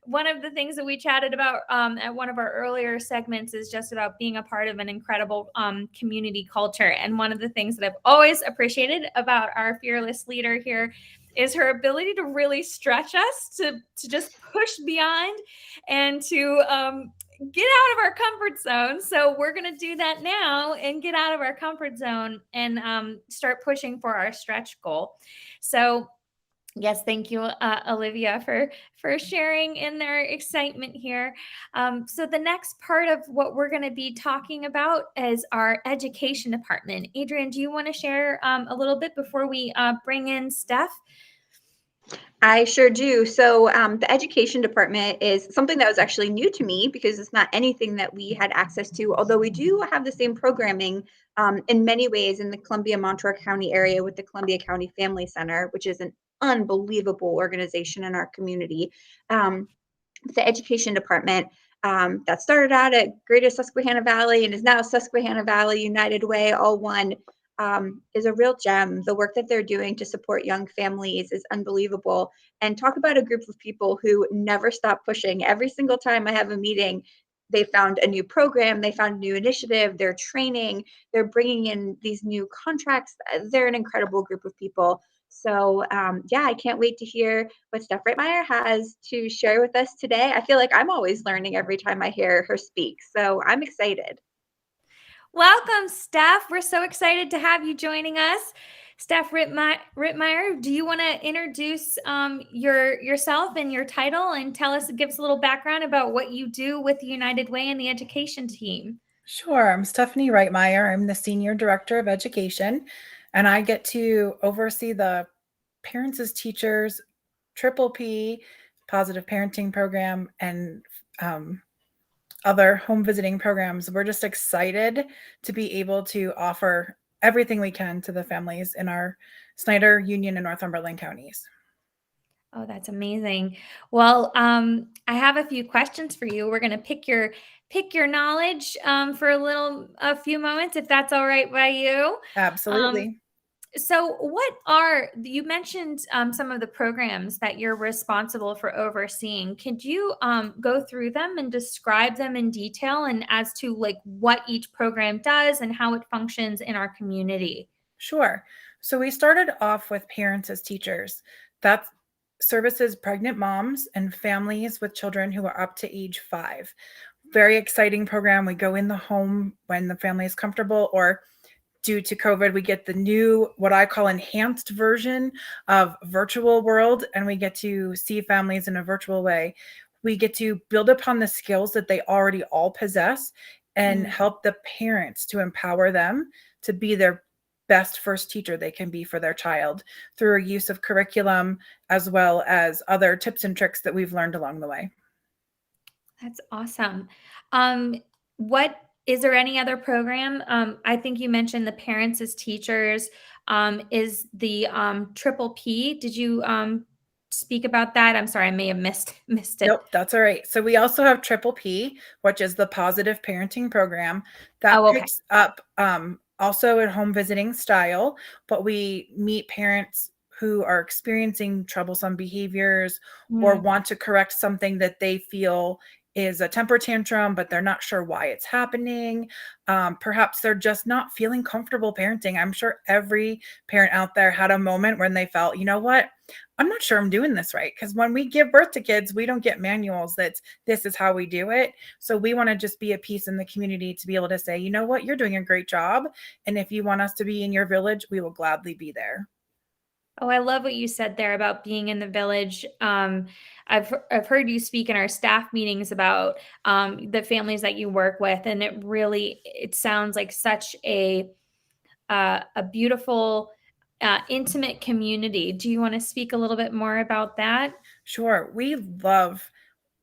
One of the things that we chatted about at one of our earlier segments is just about being a part of an incredible community culture. And one of the things that I've always appreciated about our fearless leader here is her ability to really stretch us to just push beyond and to get out of our comfort zone. So we're going to do that now and get out of our comfort zone and start pushing for our stretch goal. So yes, thank you, Olivia, for sharing in their excitement here. So the next part of what we're going to be talking about is our education department. Adrian, do you want to share a little bit before we bring in Steph? I sure do. So the education department is something that was actually new to me because it's not anything that we had access to, although we do have the same programming in many ways in the Columbia-Montour County area with the Columbia County Family Center, which is an unbelievable organization in our community. The education department that started out at Greater Susquehanna Valley and is now Susquehanna Valley United Way, all one, is a real gem. The work that they're doing to support young families is unbelievable. And talk about a group of people who never stop pushing. Every single time I have a meeting, they found a new program, they found a new initiative, they're training, they're bringing in these new contracts. They're an incredible group of people. So yeah, I can't wait to hear what Steph Reitmeyer has to share with us today. I feel like I'm always learning every time I hear her speak. So I'm excited. Welcome, Steph. We're so excited to have you joining us. Steph Rittmeyer, do you want to introduce yourself and your title and give us a little background about what you do with the United Way and the education team? Sure. I'm Stephanie Reitmeyer. I'm the Senior Director of Education, and I get to oversee the Parents as Teachers, Triple P, Positive Parenting Program, and other home visiting programs. We're just excited to be able to offer everything we can to the families in our Snyder, Union, and Northumberland counties. Oh, that's amazing. Well, I have a few questions for you. We're going to pick your knowledge for a few moments, if that's all right by you. Absolutely. So you mentioned some of the programs that you're responsible for overseeing. Could you go through them and describe them in detail and as to like what each program does and how it functions in our community? Sure. So we started off with Parents as Teachers. That services pregnant moms and families with children who are up to age 5. Very exciting program. We go in the home when the family is comfortable, or due to COVID, we get the new, what I call enhanced version of virtual world, and we get to see families in a virtual way. We get to build upon the skills that they already all possess and help the parents to empower them to be their best first teacher they can be for their child through a use of curriculum as well as other tips and tricks that we've learned along the way. That's awesome. Is there any other program? I think you mentioned the Parents as Teachers. Is the Triple P? Did you speak about that? I'm sorry, I may have missed it. Nope, that's all right. So we also have Triple P, which is the Positive Parenting Program that picks up also at home visiting style, but we meet parents who are experiencing troublesome behaviors or want to correct something that they feel is a temper tantrum, but they're not sure why it's happening. Perhaps they're just not feeling comfortable parenting. I'm sure every parent out there had a moment when they felt, you know what, I'm not sure I'm doing this right. Because when we give birth to kids, we don't get manuals that this is how we do it. So we want to just be a piece in the community to be able to say, you know what, you're doing a great job. And if you want us to be in your village, we will gladly be there. Oh, I love what you said there about being in the village. I've heard you speak in our staff meetings about the families that you work with, and it sounds like such a beautiful, intimate community. Do you want to speak a little bit more about that? Sure. We love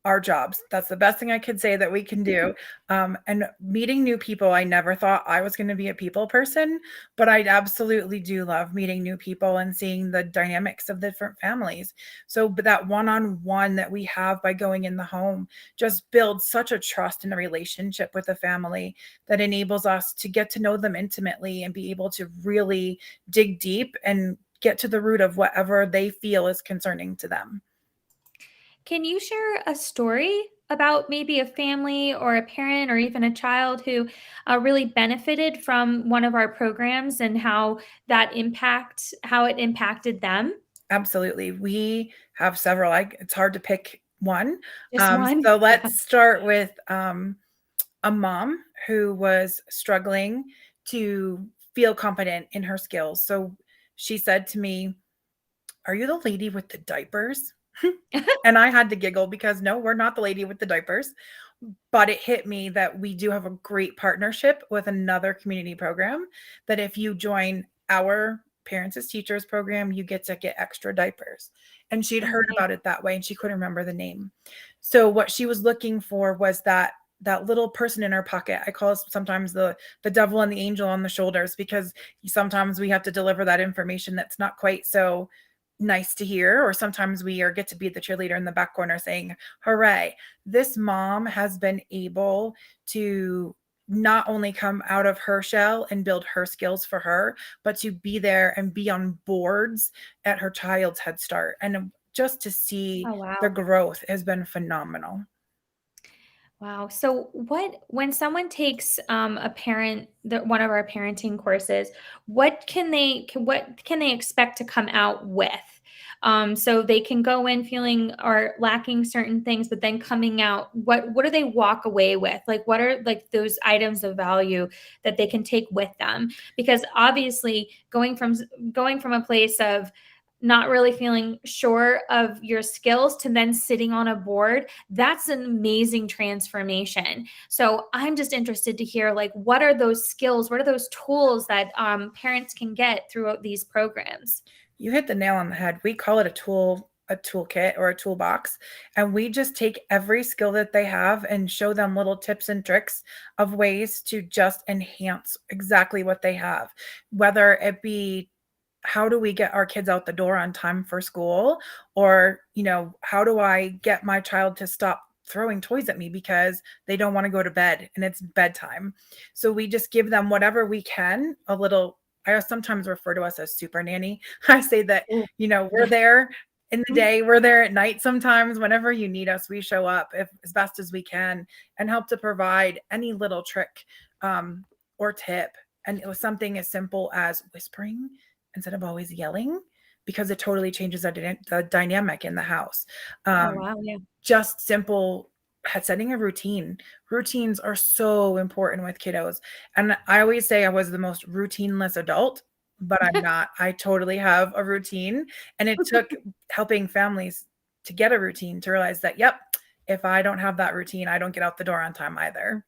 our jobs. That's the best thing I could say that we can do. And meeting new people, I never thought I was going to be a people person, but I absolutely do love meeting new people and seeing the dynamics of the different families. So but that one-on-one that we have by going in the home just builds such a trust and a relationship with the family that enables us to get to know them intimately and be able to really dig deep and get to the root of whatever they feel is concerning to them. Can you share a story about maybe a family or a parent or even a child who really benefited from one of our programs and how it impacted them? Absolutely. We have several. It's hard to pick one. Just one? So Yeah. let's start with a mom who was struggling to feel confident in her skills. So she said to me, "Are you the lady with the diapers?" And I had to giggle because no, we're not the lady with the diapers. But it hit me that we do have a great partnership with another community program that if you join our Parents as Teachers program, you get to get extra diapers. And she'd Oh, heard nice. about it that way and she couldn't remember the name. So what she was looking for was that little person in her pocket. I call it sometimes the devil and the angel on the shoulders because sometimes we have to deliver that information that's not quite so nice to hear, or sometimes get to be the cheerleader in the back corner saying, hooray, this mom has been able to not only come out of her shell and build her skills for her, but to be there and be on boards at her child's Head Start. And just to see Oh, wow. the growth has been phenomenal. Wow. So when someone takes one of our parenting courses, what can they expect to come out with? So they can go in feeling or lacking certain things, but then coming out, what do they walk away with? Like, what are like those items of value that they can take with them? Because obviously going from a place of not really feeling sure of your skills to then sitting on a board, that's an amazing transformation. So I'm just interested to hear, like, what are those skills, what are those tools that parents can get throughout these programs? You hit the nail on the head. We call it a toolkit or a toolbox. And we just take every skill that they have and show them little tips and tricks of ways to just enhance exactly what they have. Whether it be how do we get our kids out the door on time for school? Or, how do I get my child to stop throwing toys at me because they don't want to go to bed and it's bedtime? So we just give them whatever we can, a little. I sometimes refer to us as super nanny. I say that, Ooh. we're there in the day, we're there at night sometimes. Whenever you need us, we show up as best as we can and help to provide any little trick or tip. And it was something as simple as whispering instead of always yelling, because it totally changes the dynamic in the house. Oh, wow. Yeah. Just simple setting a routine. Routines are so important with kiddos. And I always say I was the most routineless adult, but I'm not. I totally have a routine. And it took helping families to get a routine to realize that, yep, if I don't have that routine, I don't get out the door on time either.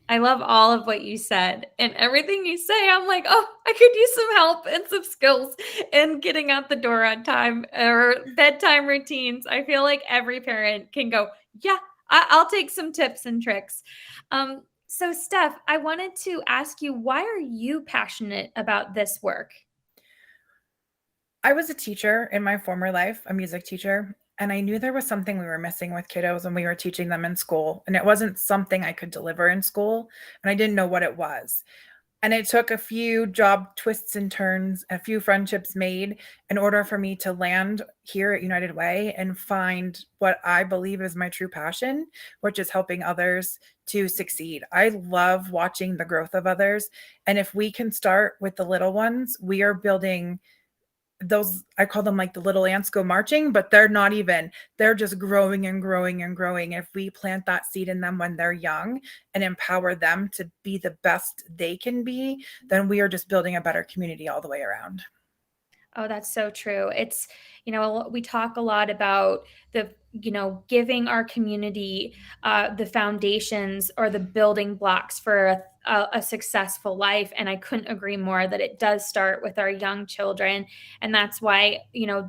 I love all of what you said and everything you say. I'm like, oh, I could use some help and some skills in getting out the door on time or bedtime routines. I feel like every parent can go, yeah, I'll take some tips and tricks. So Steph, I wanted to ask you, why are you passionate about this work? I was a teacher in my former life, a music teacher, and I knew there was something we were missing with kiddos when we were teaching them in school. And it wasn't something I could deliver in school, and I didn't know what it was. And it took a few job twists and turns, a few friendships made in order for me to land here at United Way and find what I believe is my true passion, which is helping others to succeed. I love watching the growth of others. And if we can start with the little ones, we are building those, I call them like the little ants go marching, but they're just growing and growing and growing. If we plant that seed in them when they're young and empower them to be the best they can be, then we are just building a better community all the way around. Oh, that's so true. It's, we talk a lot about giving our community the foundations or the building blocks for a successful life. And I couldn't agree more that it does start with our young children. And that's why,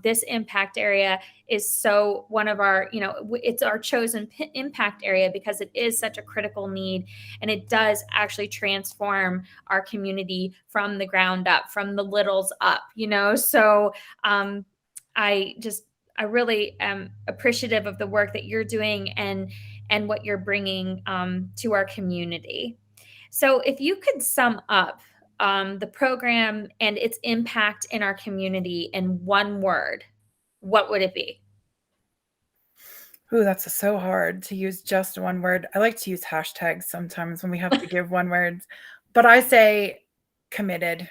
this impact area is so one of our, it's our chosen impact area because it is such a critical need. And it does actually transform our community from the ground up, from the littles up, So I really am appreciative of the work that you're doing and what you're bringing to our community. So if you could sum up the program and its impact in our community in one word, what would it be? Ooh, that's so hard to use just one word. I like to use hashtags sometimes when we have to give one word, but I say committed.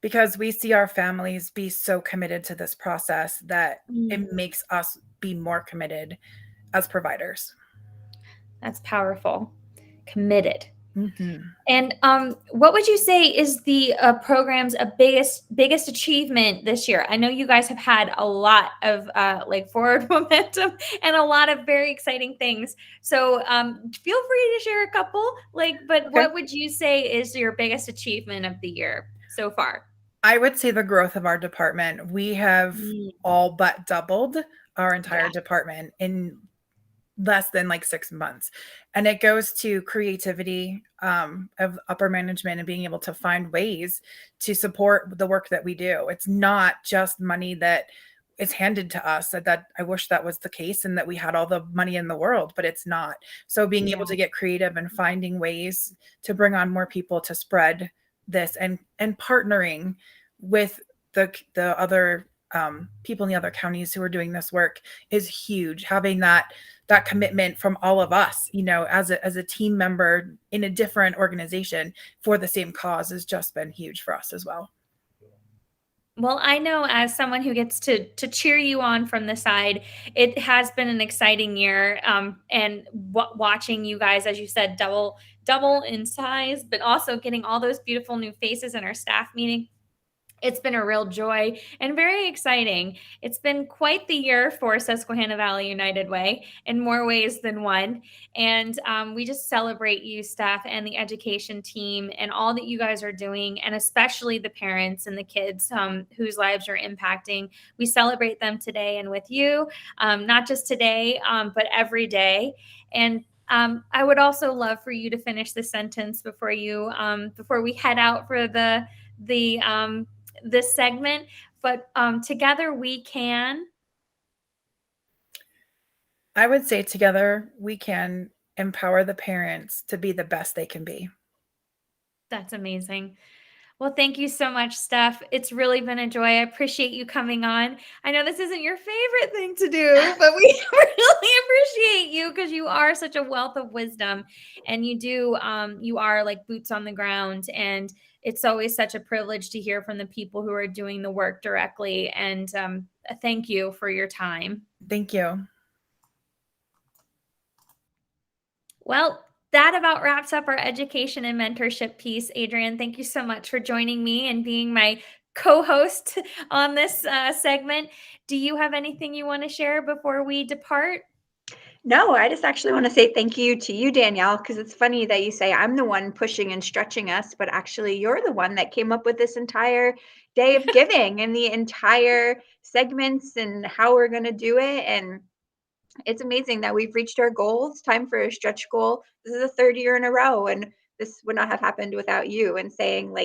Because we see our families be so committed to this process that it makes us be more committed as providers. That's powerful. Committed. Mm-hmm. And what would you say is the program's biggest achievement this year? I know you guys have had a lot of forward momentum and a lot of very exciting things. So feel free to share a couple. But what would you say is your biggest achievement of the year so far? I would say the growth of our department. We have all but doubled our entire department in less than 6 months. And it goes to creativity of upper management and being able to find ways to support the work that we do. It's not just money that is handed to us. That I wish that was the case and that we had all the money in the world, but it's not. So being able to get creative and finding ways to bring on more people to spread this and partnering with the other people in the other counties who are doing this work is huge. Having that commitment from all of us, as a team member in a different organization for the same cause has just been huge for us as well. Well, I know as someone who gets to cheer you on from the side, it has been an exciting year. And watching you guys, as you said, double in size, but also getting all those beautiful new faces in our staff meeting. It's been a real joy and very exciting. It's been quite the year for Susquehanna Valley United Way in more ways than one. And we just celebrate you, staff, and the education team and all that you guys are doing, and especially the parents and the kids whose lives you're impacting. We celebrate them today and with you, not just today, but every day. And I would also love for you to finish the sentence before we head out for this segment, but together we can. I would say together we can empower the parents to be the best they can be. That's amazing. Well, thank you so much, Steph. It's really been a joy. I appreciate you coming on. I know this isn't your favorite thing to do, but we really appreciate you because you are such a wealth of wisdom, and you are like boots on the ground, and it's always such a privilege to hear from the people who are doing the work directly. And thank you for your time. Thank you. Well, that about wraps up our education and mentorship piece. Adrienne, thank you so much for joining me and being my co-host on this segment. Do you have anything you want to share before we depart? No, I just actually want to say thank you to you, Danielle, because it's funny that you say I'm the one pushing and stretching us, but actually you're the one that came up with this entire day of giving and the entire segments and how we're going to do it. And it's amazing that we've reached our goals. Time for a stretch goal. This is the third year in a row, and this would not have happened without you and saying,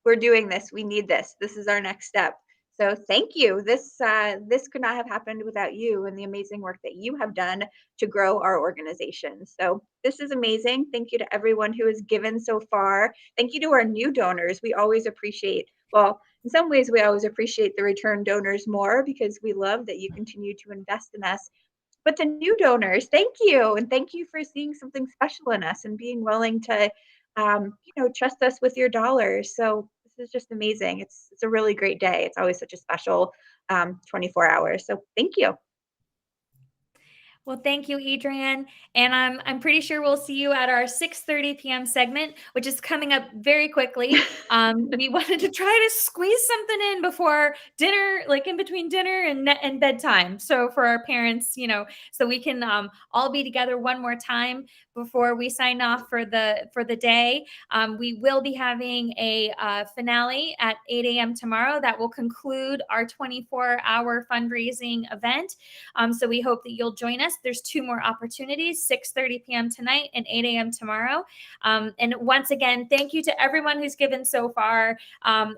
we're doing this. We need this. This is our next step. So thank you. This could not have happened without you and the amazing work that you have done to grow our organization. So this is amazing. Thank you to everyone who has given so far. Thank you to our new donors. We always appreciate, well, in some ways, we always appreciate the return donors more because we love that you continue to invest in us. But to new donors, thank you. And thank you for seeing something special in us and being willing to, trust us with your dollars. So this is just amazing. It's a really great day. It's always such a special 24 hours. So thank you. Well, thank you, Adrienne. And I'm pretty sure we'll see you at our 6:30 p.m. segment, which is coming up very quickly. We wanted to try to squeeze something in before dinner, like in between dinner and bedtime. So for our parents, so we can all be together one more time before we sign off for the day. We will be having a finale at 8 a.m. tomorrow that will conclude our 24-hour fundraising event. So we hope that you'll join us. There's 2 more opportunities, 6:30 p.m. tonight and 8 a.m. tomorrow. And once again, thank you to everyone who's given so far.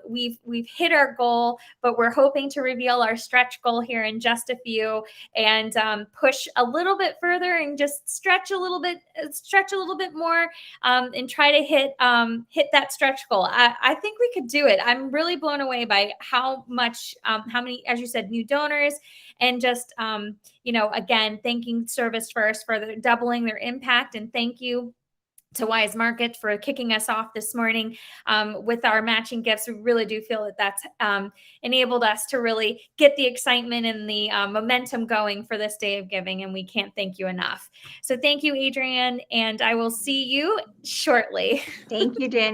We've hit our goal, but we're hoping to reveal our stretch goal here in just a few and push a little bit further and just stretch a little bit more and try to hit that stretch goal. I think we could do it. I'm really blown away by how many, as you said, new donors, and just again, thanking Service First for doubling their impact, and thank you to Wise Market for kicking us off this morning with our matching gifts. We really do feel that that's enabled us to really get the excitement and the momentum going for this day of giving, and we can't thank you enough. So thank you, Adrienne, and I will see you shortly. Thank you, Danielle.